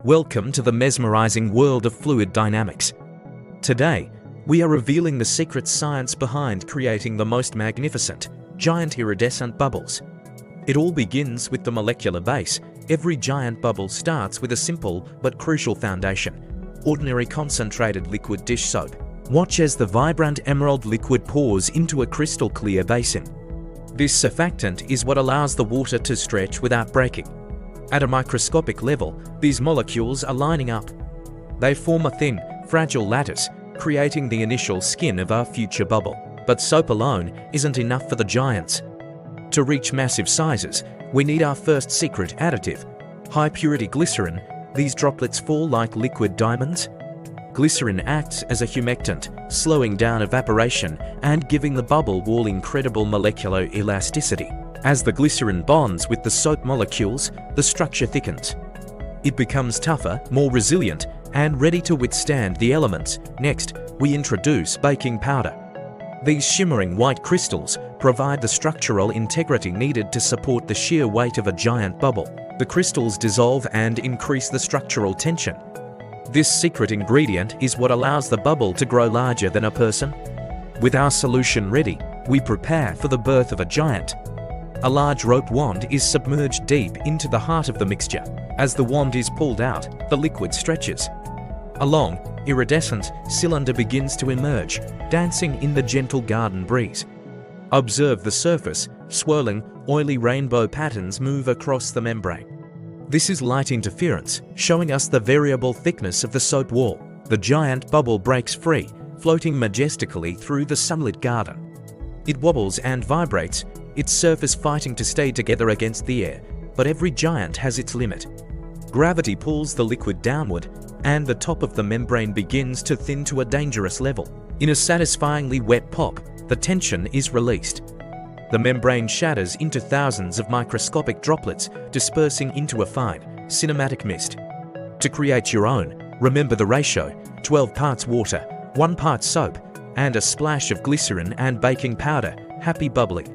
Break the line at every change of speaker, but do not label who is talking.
Welcome to the mesmerizing world of fluid dynamics. Today, we are revealing the secret science behind creating the most magnificent, giant iridescent bubbles. It all begins with the molecular base. Every giant bubble starts with a simple but crucial foundation: ordinary concentrated liquid dish soap. Watch as the vibrant emerald liquid pours into a crystal clear basin. This surfactant is what allows the water to stretch without breaking. At a microscopic level, these molecules are lining up. They form a thin, fragile lattice, creating the initial skin of our future bubble. But soap alone isn't enough for the giants. To reach massive sizes, we need our first secret additive: high-purity glycerin. These droplets fall like liquid diamonds. Glycerin acts as a humectant, slowing down evaporation and giving the bubble wall incredible molecular elasticity. As the glycerin bonds with the soap molecules, the structure thickens. It becomes tougher, more resilient, and ready to withstand the elements. Next, we introduce baking powder. These shimmering white crystals provide the structural integrity needed to support the sheer weight of a giant bubble. The crystals dissolve and increase the structural tension. This secret ingredient is what allows the bubble to grow larger than a person. With our solution ready, we prepare for the birth of a giant. A large rope wand is submerged deep into the heart of the mixture. As the wand is pulled out, the liquid stretches. A long, iridescent cylinder begins to emerge, dancing in the gentle garden breeze. Observe the surface. Swirling, oily rainbow patterns move across the membrane. This is light interference, showing us the variable thickness of the soap wall. The giant bubble breaks free, floating majestically through the sunlit garden. It wobbles and vibrates, its surface fighting to stay together against the air. But every giant has its limit. Gravity pulls the liquid downward, and the top of the membrane begins to thin to a dangerous level. In a satisfyingly wet pop, the tension is released. The membrane shatters into thousands of microscopic droplets, dispersing into a fine, cinematic mist. To create your own, remember the ratio: 12 parts water, 1 part soap, and a splash of glycerin and baking powder. Happy bubbling!